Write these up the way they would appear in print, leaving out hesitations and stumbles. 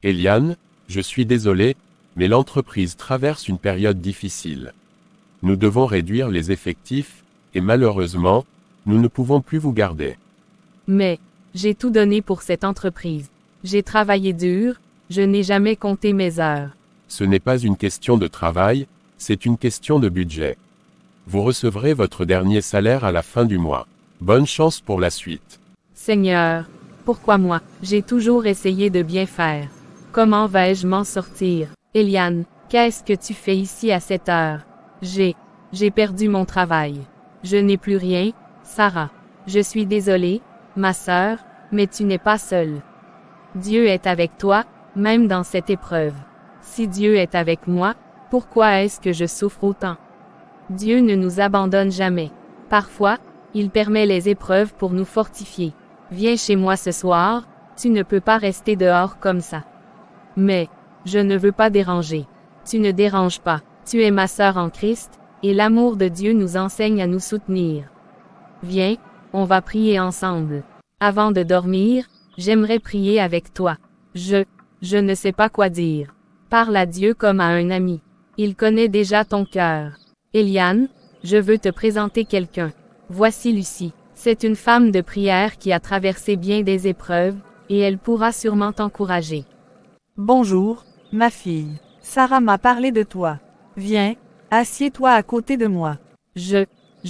Eliane, je suis désolé, mais l'entreprise traverse une période difficile. Nous devons réduire les effectifs, et malheureusement, nous ne pouvons plus vous garder. Mais, j'ai tout donné pour cette entreprise. J'ai travaillé dur, je n'ai jamais compté mes heures. Ce n'est pas une question de travail, c'est une question de budget. Vous recevrez votre dernier salaire à la fin du mois. Bonne chance pour la suite. Seigneur, pourquoi moi? J'ai toujours essayé de bien faire. Comment vais-je m'en sortir? Eliane, qu'est-ce que tu fais ici à cette heure? J'ai perdu mon travail. Je n'ai plus rien, Sarah. Je suis désolée, ma sœur, mais tu n'es pas seule. Dieu est avec toi, même dans cette épreuve. Si Dieu est avec moi, pourquoi est-ce que je souffre autant? Dieu ne nous abandonne jamais. Parfois, il permet les épreuves pour nous fortifier. Viens chez moi ce soir, tu ne peux pas rester dehors comme ça. Mais, je ne veux pas déranger. Tu ne déranges pas, tu es ma sœur en Christ, et l'amour de Dieu nous enseigne à nous soutenir. Viens, on va prier ensemble. Avant de dormir, j'aimerais prier avec toi. Je ne sais pas quoi dire. Parle à Dieu comme à un ami. Il connaît déjà ton cœur. Eliane, je veux te présenter quelqu'un. Voici Lucie. C'est une femme de prière qui a traversé bien des épreuves, et elle pourra sûrement t'encourager. Bonjour, ma fille. Sarah m'a parlé de toi. Viens, assieds-toi à côté de moi. Je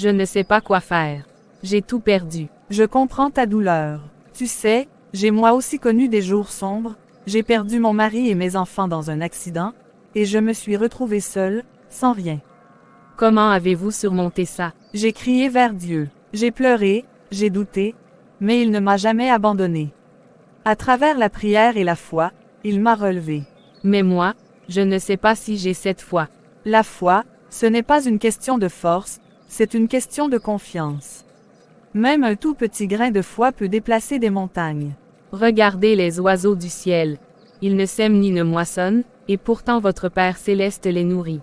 ne sais pas quoi faire. J'ai tout perdu. Je comprends ta douleur. Tu sais, j'ai moi aussi connu des jours sombres. J'ai perdu mon mari et mes enfants dans un accident, et je me suis retrouvée seule, sans rien. Comment avez-vous surmonté ça? J'ai crié vers Dieu. J'ai pleuré, j'ai douté, mais il ne m'a jamais abandonnée. À travers la prière et la foi, il m'a relevée. Mais moi, je ne sais pas si j'ai cette foi. La foi, ce n'est pas une question de force, c'est une question de confiance. Même un tout petit grain de foi peut déplacer des montagnes. Regardez les oiseaux du ciel. Ils ne sèment ni ne moissonnent, et pourtant votre Père céleste les nourrit.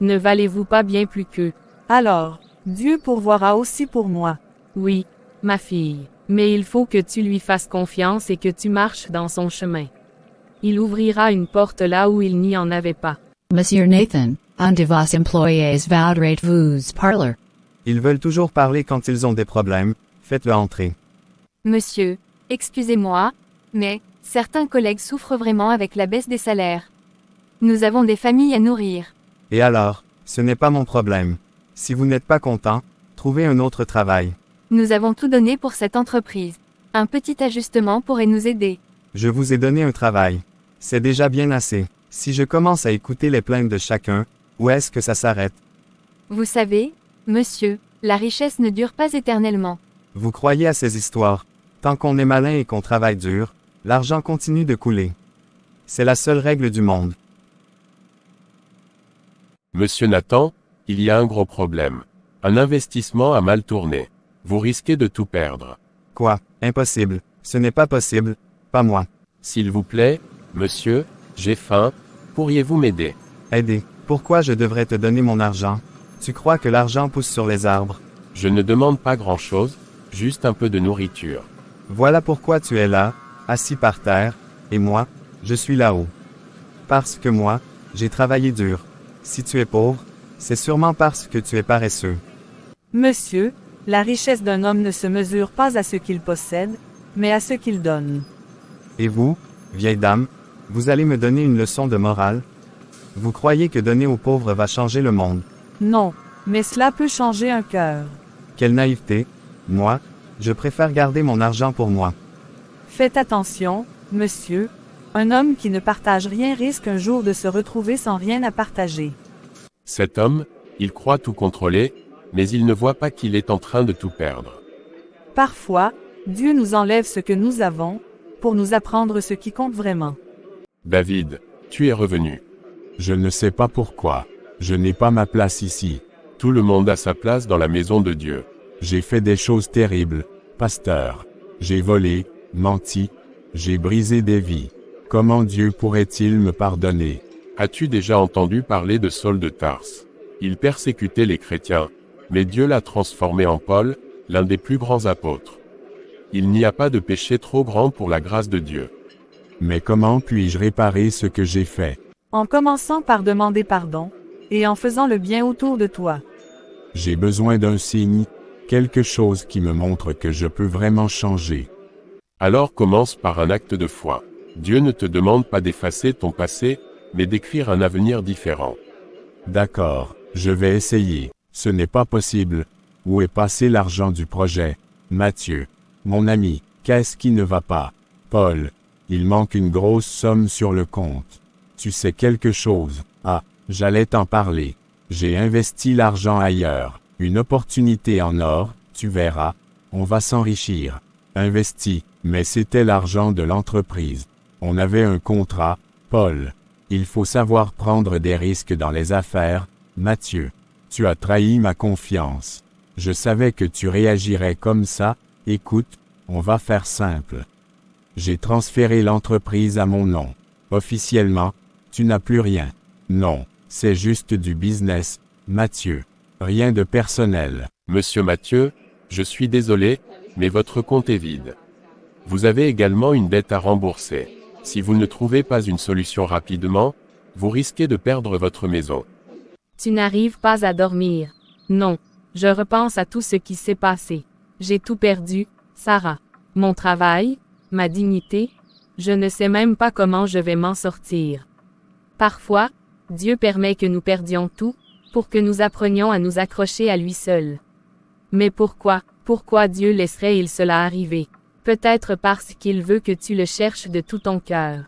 Ne valez-vous pas bien plus qu'eux? Alors, Dieu pourvoira aussi pour moi. Oui, ma fille, mais il faut que tu lui fasses confiance et que tu marches dans son chemin. Il ouvrira une porte là où il n'y en avait pas. Monsieur Nathan, un de vos employés voudrait vous parler. Ils veulent toujours parler quand ils ont des problèmes, faites-le entrer. Monsieur, excusez-moi, mais certains collègues souffrent vraiment avec la baisse des salaires. Nous avons des familles à nourrir. Et alors, ce n'est pas mon problème. Si vous n'êtes pas content, trouvez un autre travail. Nous avons tout donné pour cette entreprise. Un petit ajustement pourrait nous aider. Je vous ai donné un travail. C'est déjà bien assez. Si je commence à écouter les plaintes de chacun, où est-ce que ça s'arrête? Vous savez, monsieur, la richesse ne dure pas éternellement. Vous croyez à ces histoires. Tant qu'on est malin et qu'on travaille dur, l'argent continue de couler. C'est la seule règle du monde. Monsieur Nathan, il y a un gros problème. Un investissement a mal tourné. Vous risquez de tout perdre. Quoi? Impossible. Ce n'est pas possible. Pas moi. S'il vous plaît, monsieur, j'ai faim. Pourriez-vous m'aider? Aider. Pourquoi je devrais te donner mon argent? Tu crois que l'argent pousse sur les arbres? Je ne demande pas grand-chose, juste un peu de nourriture. Voilà pourquoi tu es là, assis par terre, et moi, je suis là-haut. Parce que moi, j'ai travaillé dur. Si tu es pauvre, c'est sûrement parce que tu es paresseux. Monsieur, la richesse d'un homme ne se mesure pas à ce qu'il possède, mais à ce qu'il donne. Et vous, vieille dame, vous allez me donner une leçon de morale? Vous croyez que donner aux pauvres va changer le monde? Non, mais cela peut changer un cœur. Quelle naïveté! Moi, je préfère garder mon argent pour moi. Faites attention, monsieur. Un homme qui ne partage rien risque un jour de se retrouver sans rien à partager. Cet homme, il croit tout contrôler, mais il ne voit pas qu'il est en train de tout perdre. Parfois, Dieu nous enlève ce que nous avons, pour nous apprendre ce qui compte vraiment. David, tu es revenu. Je ne sais pas pourquoi. Je n'ai pas ma place ici. Tout le monde a sa place dans la maison de Dieu. J'ai fait des choses terribles, pasteur. J'ai volé, menti, j'ai brisé des vies. Comment Dieu pourrait-il me pardonner? As-tu déjà entendu parler de Saul de Tarse? Il persécutait les chrétiens, mais Dieu l'a transformé en Paul, l'un des plus grands apôtres. Il n'y a pas de péché trop grand pour la grâce de Dieu. Mais comment puis-je réparer ce que j'ai fait? En commençant par demander pardon, et en faisant le bien autour de toi. J'ai besoin d'un signe, quelque chose qui me montre que je peux vraiment changer. Alors commence par un acte de foi. Dieu ne te demande pas d'effacer ton passé, mais d'écrire un avenir différent. D'accord, je vais essayer. Ce n'est pas possible. Où est passé l'argent du projet? Mathieu. Mon ami, qu'est-ce qui ne va pas? Paul. Il manque une grosse somme sur le compte. Tu sais quelque chose? Ah, j'allais t'en parler. J'ai investi l'argent ailleurs. Une opportunité en or, tu verras. On va s'enrichir. Investi, mais c'était l'argent de l'entreprise. On avait un contrat, Paul. Il faut savoir prendre des risques dans les affaires, Mathieu. Tu as trahi ma confiance. Je savais que tu réagirais comme ça. Écoute, on va faire simple. J'ai transféré l'entreprise à mon nom. Officiellement, tu n'as plus rien. Non, c'est juste du business, Mathieu. Rien de personnel. Monsieur Mathieu, je suis désolé, mais votre compte est vide. Vous avez également une dette à rembourser. Si vous ne trouvez pas une solution rapidement, vous risquez de perdre votre maison. Tu n'arrives pas à dormir. Non, je repense à tout ce qui s'est passé. J'ai tout perdu, Sarah. Mon travail, ma dignité, je ne sais même pas comment je vais m'en sortir. Parfois, Dieu permet que nous perdions tout, pour que nous apprenions à nous accrocher à lui seul. Mais pourquoi Dieu laisserait-il cela arriver? Peut-être parce qu'il veut que tu le cherches de tout ton cœur.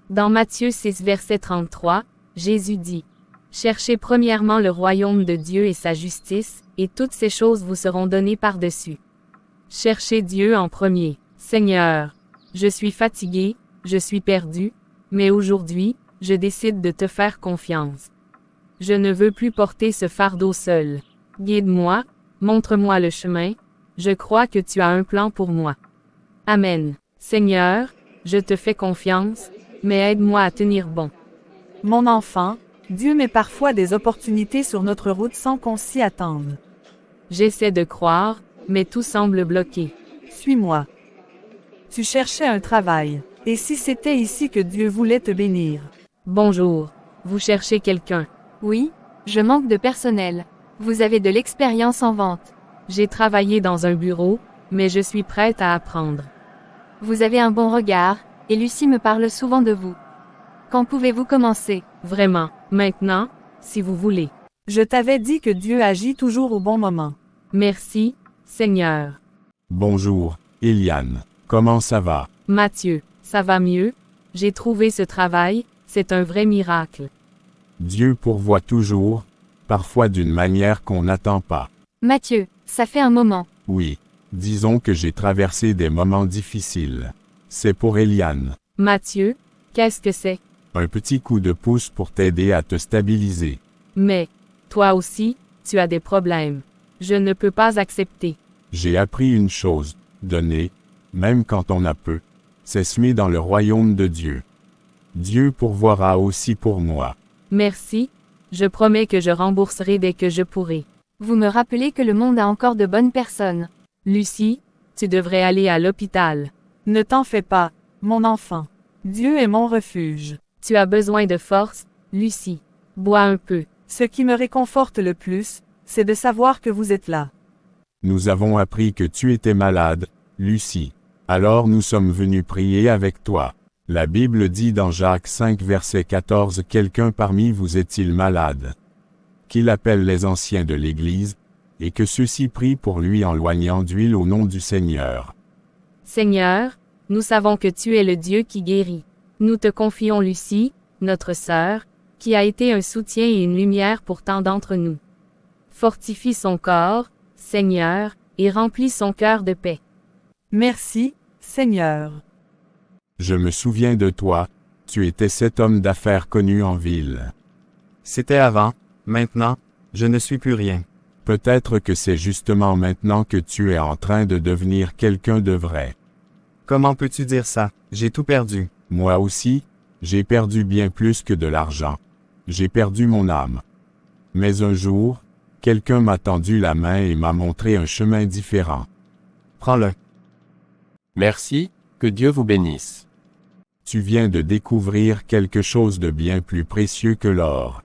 Dans Matthieu 6 verset 33, Jésus dit: Cherchez premièrement le royaume de Dieu et sa justice, et toutes ces choses vous seront données par-dessus. Cherchez Dieu en premier. Seigneur, je suis fatigué, je suis perdu, mais aujourd'hui, je décide de te faire confiance. Je ne veux plus porter ce fardeau seul. Guide-moi, montre-moi le chemin, je crois que tu as un plan pour moi. Amen. Seigneur, je te fais confiance, mais aide-moi à tenir bon. Mon enfant, Dieu met parfois des opportunités sur notre route sans qu'on s'y attende. J'essaie de croire, mais tout semble bloqué. Suis-moi. Tu cherchais un travail. Et si c'était ici que Dieu voulait te bénir? Bonjour. Vous cherchez quelqu'un? Oui, je manque de personnel. Vous avez de l'expérience en vente. J'ai travaillé dans un bureau, mais je suis prête à apprendre. Vous avez un bon regard, et Lucie me parle souvent de vous. Quand pouvez-vous commencer? Vraiment, maintenant, si vous voulez. Je t'avais dit que Dieu agit toujours au bon moment. Merci, Seigneur. Bonjour, Eliane. Comment ça va? Mathieu, ça va mieux? J'ai trouvé ce travail, c'est un vrai miracle. Dieu pourvoit toujours, parfois d'une manière qu'on n'attend pas. Mathieu, ça fait un moment. Oui, disons que j'ai traversé des moments difficiles. C'est pour Eliane. Mathieu, qu'est-ce que c'est? Un petit coup de pouce pour t'aider à te stabiliser. Mais, toi aussi, tu as des problèmes. Je ne peux pas accepter. J'ai appris une chose, donner, même quand on a peu, c'est semer dans le royaume de Dieu. Dieu pourvoira aussi pour moi. Merci, je promets que je rembourserai dès que je pourrai. Vous me rappelez que le monde a encore de bonnes personnes. Lucie, tu devrais aller à l'hôpital. Ne t'en fais pas, mon enfant. Dieu est mon refuge. Tu as besoin de force, Lucie. Bois un peu. Ce qui me réconforte le plus, c'est de savoir que vous êtes là. Nous avons appris que tu étais malade, Lucie. Alors nous sommes venus prier avec toi. La Bible dit dans Jacques 5 verset 14 « Quelqu'un parmi vous est-il malade? Qu'il appelle les anciens de l'Église, et que ceux-ci prient pour lui en loignant d'huile au nom du Seigneur. » Seigneur, nous savons que tu es le Dieu qui guérit. Nous te confions Lucie, notre sœur, qui a été un soutien et une lumière pour tant d'entre nous. Fortifie son corps, Seigneur, et remplis son cœur de paix. Merci, Seigneur. Je me souviens de toi, tu étais cet homme d'affaires connu en ville. C'était avant, maintenant, je ne suis plus rien. Peut-être que c'est justement maintenant que tu es en train de devenir quelqu'un de vrai. Comment peux-tu dire ça? J'ai tout perdu. Moi aussi, j'ai perdu bien plus que de l'argent. J'ai perdu mon âme. Mais un jour, quelqu'un m'a tendu la main et m'a montré un chemin différent. Prends-le. Merci, que Dieu vous bénisse. Tu viens de découvrir quelque chose de bien plus précieux que l'or.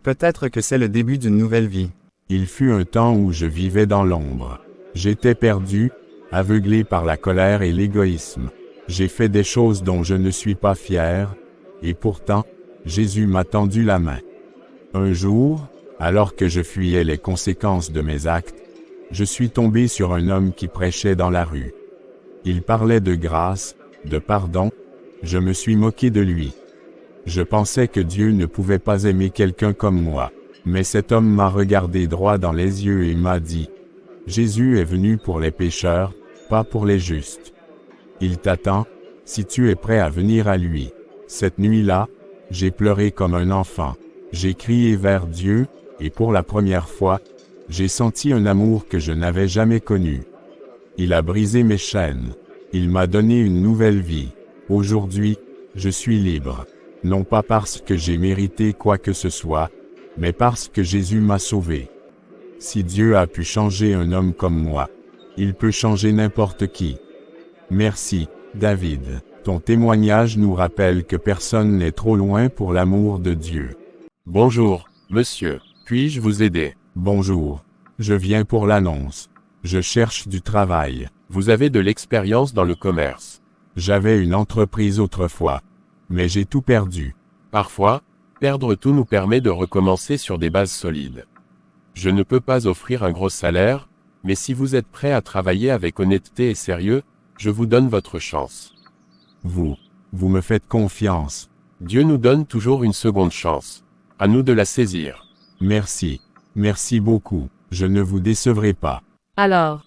Peut-être que c'est le début d'une nouvelle vie. Il fut un temps où je vivais dans l'ombre. J'étais perdu, aveuglé par la colère et l'égoïsme. J'ai fait des choses dont je ne suis pas fier, et pourtant, Jésus m'a tendu la main. Un jour, alors que je fuyais les conséquences de mes actes, je suis tombé sur un homme qui prêchait dans la rue. Il parlait de grâce, de pardon. Je me suis moqué de lui. Je pensais que Dieu ne pouvait pas aimer quelqu'un comme moi. Mais cet homme m'a regardé droit dans les yeux et m'a dit, « Jésus est venu pour les pécheurs, pas pour les justes. Il t'attend, si tu es prêt à venir à lui. » Cette nuit-là, j'ai pleuré comme un enfant. J'ai crié vers Dieu, et pour la première fois, j'ai senti un amour que je n'avais jamais connu. Il a brisé mes chaînes. Il m'a donné une nouvelle vie. Aujourd'hui, je suis libre. Non pas parce que j'ai mérité quoi que ce soit, mais parce que Jésus m'a sauvé. Si Dieu a pu changer un homme comme moi, il peut changer n'importe qui. Merci, David. Ton témoignage nous rappelle que personne n'est trop loin pour l'amour de Dieu. Bonjour, monsieur. Puis-je vous aider? Bonjour. Je viens pour l'annonce. Je cherche du travail. Vous avez de l'expérience dans le commerce. J'avais une entreprise autrefois, mais j'ai tout perdu. Parfois, perdre tout nous permet de recommencer sur des bases solides. Je ne peux pas offrir un gros salaire, mais si vous êtes prêt à travailler avec honnêteté et sérieux, je vous donne votre chance. Vous me faites confiance. Dieu nous donne toujours une seconde chance. À nous de la saisir. Merci. Merci beaucoup. Je ne vous décevrai pas. Alors,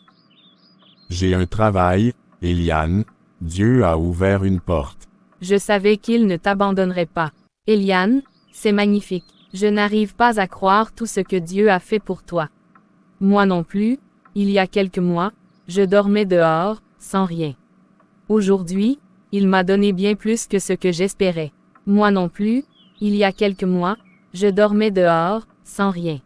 J'ai un travail, Eliane. Dieu a ouvert une porte. je savais qu'il ne t'abandonnerait pas. Eliane, c'est magnifique. Je n'arrive pas à croire tout ce que Dieu a fait pour toi. Moi non plus, il y a quelques mois, je dormais dehors, sans rien. Aujourd'hui, il m'a donné bien plus que ce que j'espérais. Moi non plus, il y a quelques mois, je dormais dehors, sans rien.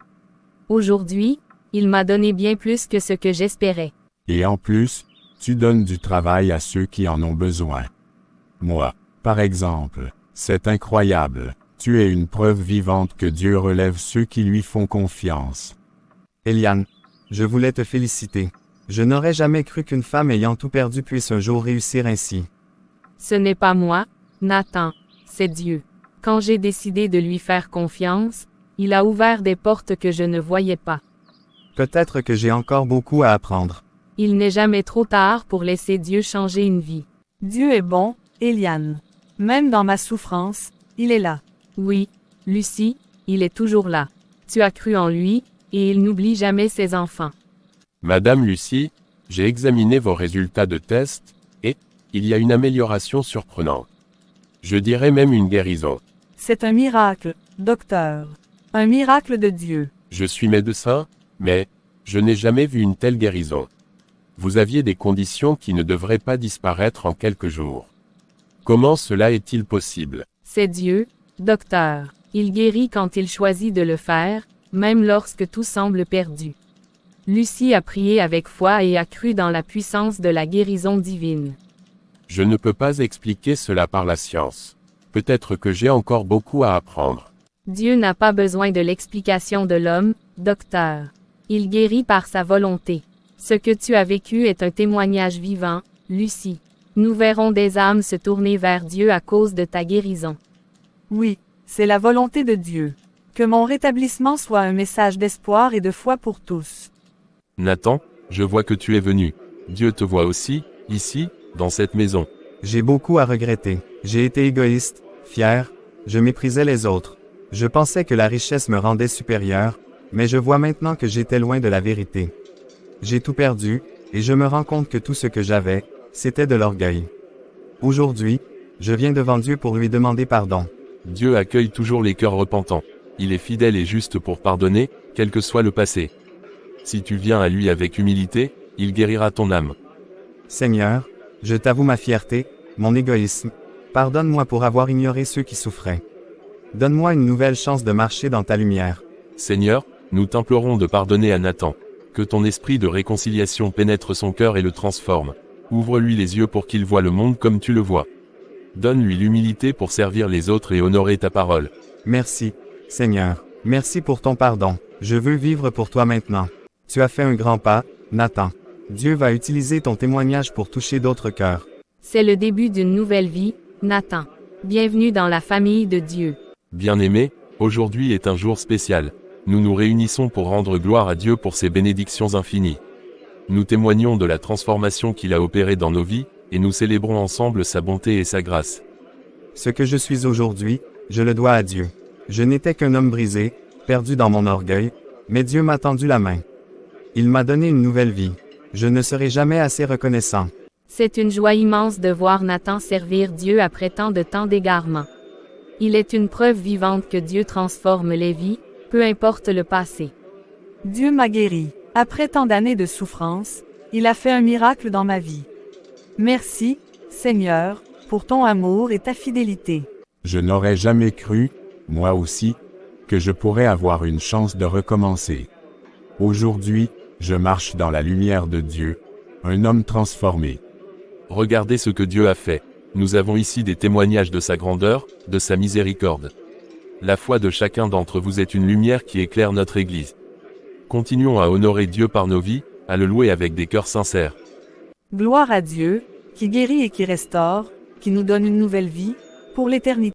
Aujourd'hui, il m'a donné bien plus que ce que j'espérais. Et en plus, tu donnes du travail à ceux qui en ont besoin. Moi, par exemple, c'est incroyable. Tu es une preuve vivante que Dieu relève ceux qui lui font confiance. Eliane, je voulais te féliciter. Je n'aurais jamais cru qu'une femme ayant tout perdu puisse un jour réussir ainsi. Ce n'est pas moi, Nathan, c'est Dieu. Quand j'ai décidé de lui faire confiance, il a ouvert des portes que je ne voyais pas. Peut-être que j'ai encore beaucoup à apprendre. Il n'est jamais trop tard pour laisser Dieu changer une vie. Dieu est bon, Eliane. Même dans ma souffrance, il est là. Oui, Lucie, il est toujours là. Tu as cru en lui, et il n'oublie jamais ses enfants. Madame Lucie, j'ai examiné vos résultats de test, et il y a une amélioration surprenante. Je dirais même une guérison. C'est un miracle, docteur. Un miracle de Dieu. Je suis médecin, mais je n'ai jamais vu une telle guérison. Vous aviez des conditions qui ne devraient pas disparaître en quelques jours. Comment cela est-il possible? C'est Dieu, docteur. Il guérit quand il choisit de le faire, même lorsque tout semble perdu. Lucie a prié avec foi et a cru dans la puissance de la guérison divine. Je ne peux pas expliquer cela par la science. Peut-être que j'ai encore beaucoup à apprendre. Dieu n'a pas besoin de l'explication de l'homme, docteur. Il guérit par sa volonté. Ce que tu as vécu est un témoignage vivant, Lucie. Nous verrons des âmes se tourner vers Dieu à cause de ta guérison. Oui, c'est la volonté de Dieu. Que mon rétablissement soit un message d'espoir et de foi pour tous. Nathan, je vois que tu es venu. Dieu te voit aussi, ici, dans cette maison. J'ai beaucoup à regretter. J'ai été égoïste, fier, je méprisais les autres. Je pensais que la richesse me rendait supérieur, mais je vois maintenant que j'étais loin de la vérité. J'ai tout perdu, et je me rends compte que tout ce que j'avais, c'était de l'orgueil. Aujourd'hui, je viens devant Dieu pour lui demander pardon. Dieu accueille toujours les cœurs repentants. Il est fidèle et juste pour pardonner, quel que soit le passé. Si tu viens à lui avec humilité, il guérira ton âme. Seigneur, je t'avoue ma fierté, mon égoïsme. Pardonne-moi pour avoir ignoré ceux qui souffraient. Donne-moi une nouvelle chance de marcher dans ta lumière. Seigneur, nous t'implorons de pardonner à Nathan. Que ton esprit de réconciliation pénètre son cœur et le transforme. Ouvre-lui les yeux pour qu'il voie le monde comme tu le vois. Donne-lui l'humilité pour servir les autres et honorer ta parole. Merci, Seigneur. Merci pour ton pardon. Je veux vivre pour toi maintenant. Tu as fait un grand pas, Nathan. Dieu va utiliser ton témoignage pour toucher d'autres cœurs. C'est le début d'une nouvelle vie, Nathan. Bienvenue dans la famille de Dieu. Bien-aimés, aujourd'hui est un jour spécial. Nous nous réunissons pour rendre gloire à Dieu pour ses bénédictions infinies. Nous témoignons de la transformation qu'il a opérée dans nos vies, et nous célébrons ensemble sa bonté et sa grâce. Ce que je suis aujourd'hui, je le dois à Dieu. Je n'étais qu'un homme brisé, perdu dans mon orgueil, mais Dieu m'a tendu la main. Il m'a donné une nouvelle vie. Je ne serai jamais assez reconnaissant. C'est une joie immense de voir Nathan servir Dieu après tant de temps d'égarement. Il est une preuve vivante que Dieu transforme les vies, peu importe le passé. Dieu m'a guéri. Après tant d'années de souffrance, il a fait un miracle dans ma vie. Merci, Seigneur, pour ton amour et ta fidélité. Je n'aurais jamais cru, moi aussi, que je pourrais avoir une chance de recommencer. Aujourd'hui, je marche dans la lumière de Dieu, un homme transformé. Regardez ce que Dieu a fait. Nous avons ici des témoignages de sa grandeur, de sa miséricorde. La foi de chacun d'entre vous est une lumière qui éclaire notre Église. Continuons à honorer Dieu par nos vies, à le louer avec des cœurs sincères. Gloire à Dieu, qui guérit et qui restaure, qui nous donne une nouvelle vie, pour l'éternité.